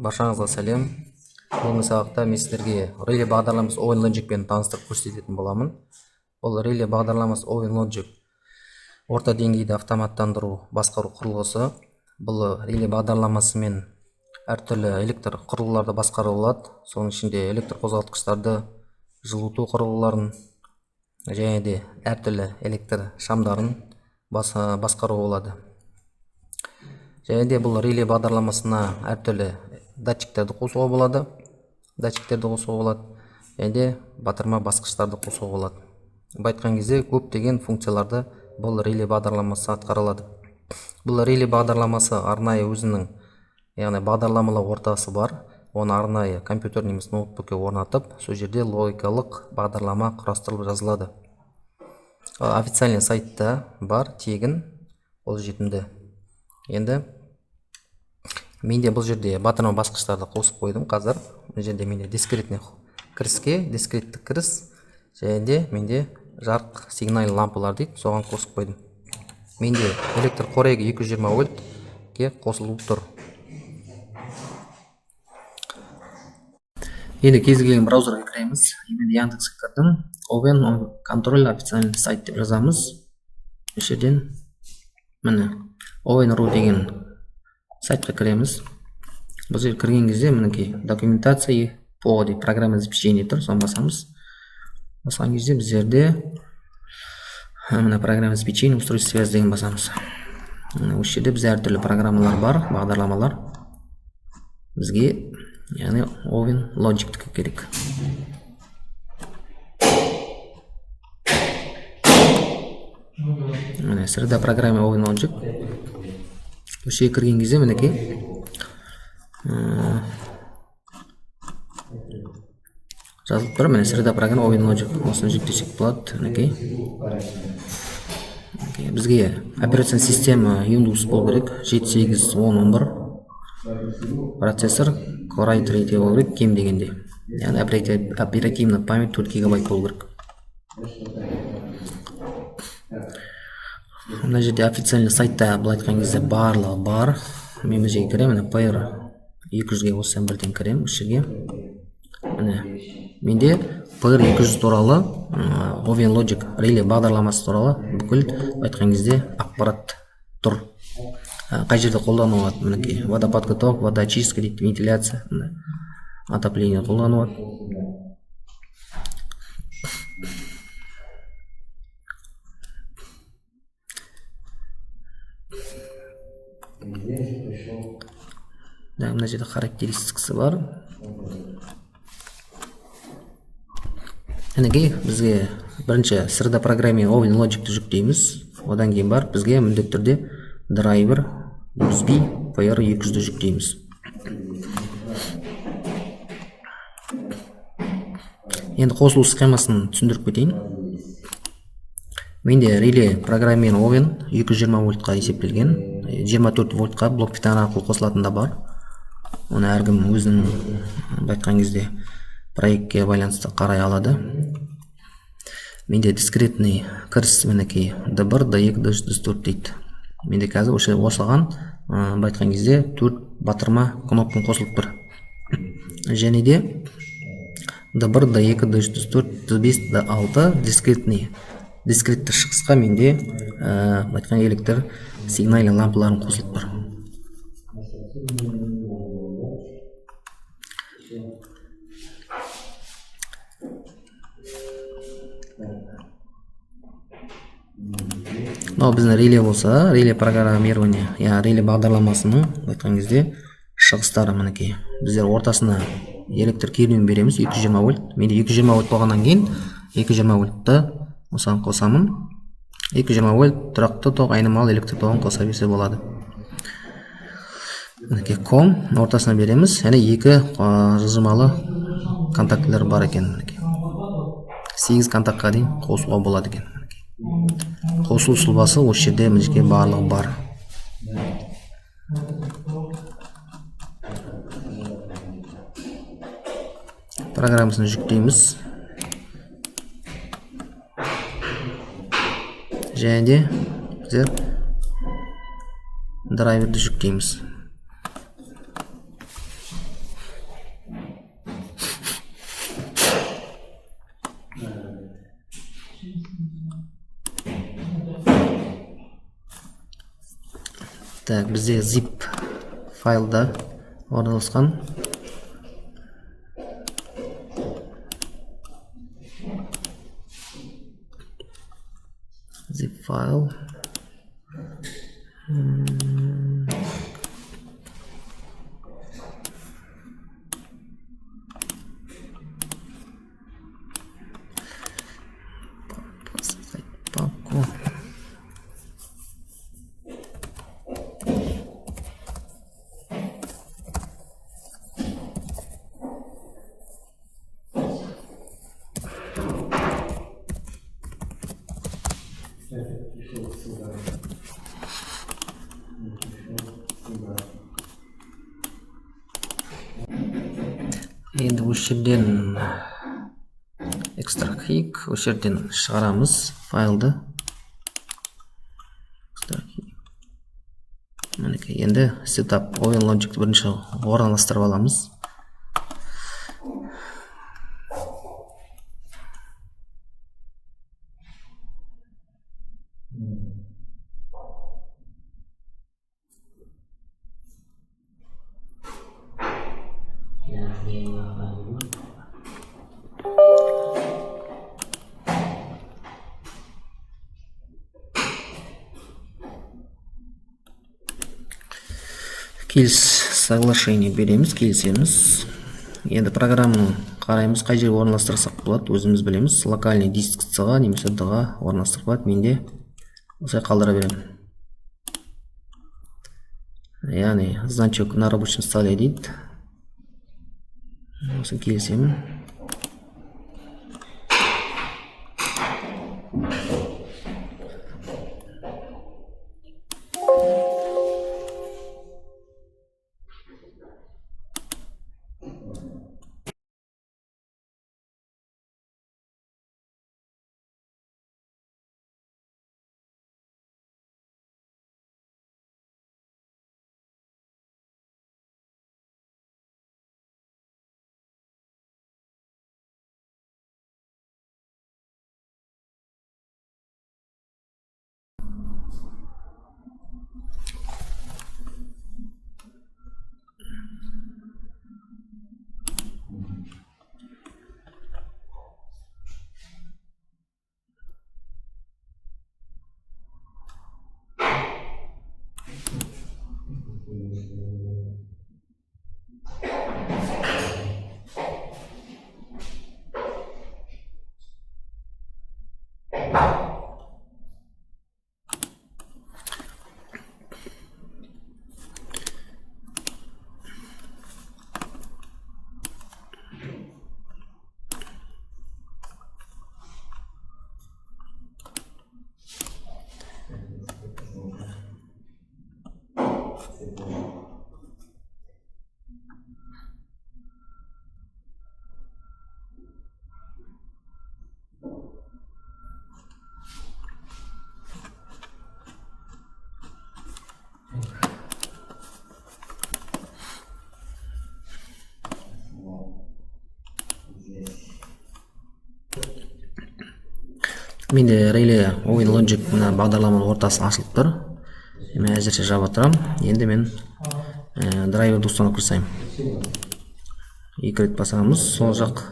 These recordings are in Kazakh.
Баршаңызға сәлем. Бүгінгі сабақта мен сіздерге Relay бағдарламасы OpenLogicпен таныстырып көрсететін боламын. Бұл Relay бағдарламасы OpenLogic орта деңгейді автоматтандыру басқару құрылғысы. Бұл Relay бағдарламасымен әртүрлі электр құрылғыларды басқару болады. Соның ішінде электр қозғалтқыштарды, жылыту құрылғыларын және де әртүрлі электр шамдарын басқару болады. Және де бұл Relay бағдарламасына әртүрлі датчиктерді қосуға болады. Және де батырма басқыштарды қосуға болады. Айтқан кезде көптеген функцияларды бұл Relay бағдарламасы атқарылады. Бұл Relay бағдарламасы арнайы өзінің, яғни бағдарламалау ортасы бар. Оны арнайы компьютер немесе ноутбукке орнатып, сол жерде логикалық бағдарлама құрастырылып жазылады. Официальный сайтта бар, тегін, қолжетімді. Енді менде бұл жерде батырма басқыштарды қосып қойдым. Қазір бұл жерде менде дискретті кіріс және де менде жарық сигнал лампалар дейді, соған қосып қойдым. Менде электр қорегі 220 вольтке қосылып тұр. Енді кез келген браузерге кіреміз. Енді Яндекске кірдім. Open контроль официальный сайт деп жазамыз. Осы жерден міне Open.ru деген сайтқа кіреміз. Бұл жерге кірген кезде мінекей документация по программа обеспечения тұр, соны басамыз. Басқан кезде біз жерде мына программа обеспечения устройство связи деген басамыз. Осы жерде біз әртүрлі программалар бар, бағдарламалар. Бізге яғни OpenLogic керек. Міне среда программа OpenLogic. Осы жерге кірген кезде мінекей жазылып тұр. Міне среда программа OpenLogic. Осыны жүктесек болады. Мінекей. Бізге операцион система Windows болу керек. 7.8.10.11. Процессор Core i3 болу керек, кем дегенде. Яғни оперативный память 4 гигабайт болу керек. Мына жерде официальный сайтта бұл айтқан кезде барлығы бар. Мен бұл жерге кіремін, Player 200-ге осыдан бірден кірем, осы жерге. Менде Player 200 туралы, OpenLogic Relay бағдарламасы туралы бүкіл айтқан кезде ақпарат тұр. Қай жерде қолданылады? Мінекей водоподготовка, водоочистка дейді, вентиляция, отопление қолданылады. Мына жерде характеристикасы бар. Мінекей бізге бірінші среда программе OpenLogicті жүктейміз. Одан кейін бар, бізге міндетті түрде драйвер USB Player 200-ді жүктейміз. Енді қосылу схемасын түсіндіріп кетейін. Менде Relay программен Open 220 вольтқа есептелген, 24 вольтқа блок питан арқылы қосылатын да бар. Оны әркім өзінің айтқан кезде проектке байланысты қарай алады. Менде дискретный кіріс мінекей D1, D2, D4 дейді. Менде қазір осыған айтқан кезде 4 батырма кнопканың қосылып тұр. Және де D1, D2, D4, D5, D6 дискретті шығысқа менде айтқан электр сигнал лампаларын қосылып тұр. Біздің Relay болса, Relay программирование, Relay бағдарламасының айтқан кезде шығыстары мінекей. Біздер ортасына электр кернеуін береміз, 220 вольт. Менде 220 вольт болғаннан кейін 220 вольтты осыған қосамын. 220 вольт тұрақты тоқ, айнымалы электр тоғын қоса берсе болады. Мінекей ком ортасына береміз. Және екі жылжымалы контактілер бар екен. 8 контактқа дейін қосуға болады екен. Қосылу сұлбасы осы жерде мінекей барлығы бар. Программасын жүктейміз. Және де біздер драйверді жүктейміз. Так, бізде zip файлда орналасқан. Zip файл. Папку. Енді осы жерден экстракт, осы жерден шығарамыз файлды. Мінекей, енді setup OpenLogic бірінші орналастырып аламыз. Соглашение береміз, келісеміз. Енді программаны қараймыз, қай жерге орналастырсақ болады, өзіміз білеміз. Локальный диск C-ға немесе D-ға орналастырып болады. Менде осылай қалдыра беремін. Яғни значок на рабочем столе дейді. Осы келісемін. Менде Relay OpenLogic мына бағдарламаның ортасы ашылып тұр. Мен әзірше жаба тұрам. Енді мен драйверді устанып жасаймын. 2 рет басамыз, сол жақ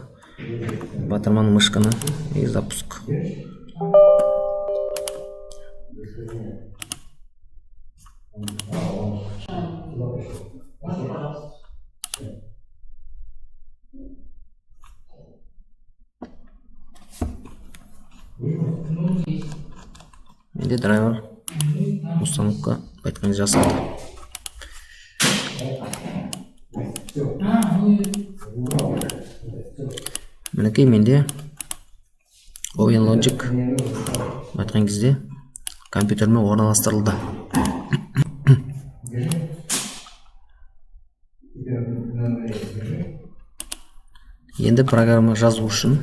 батырманың мышканы и запуск. Енді драйвер установка айтқан жасалды. Мінекей менде OpenLogic айтқан кезде компьютермен орналастырылды. Енді программа жазу үшін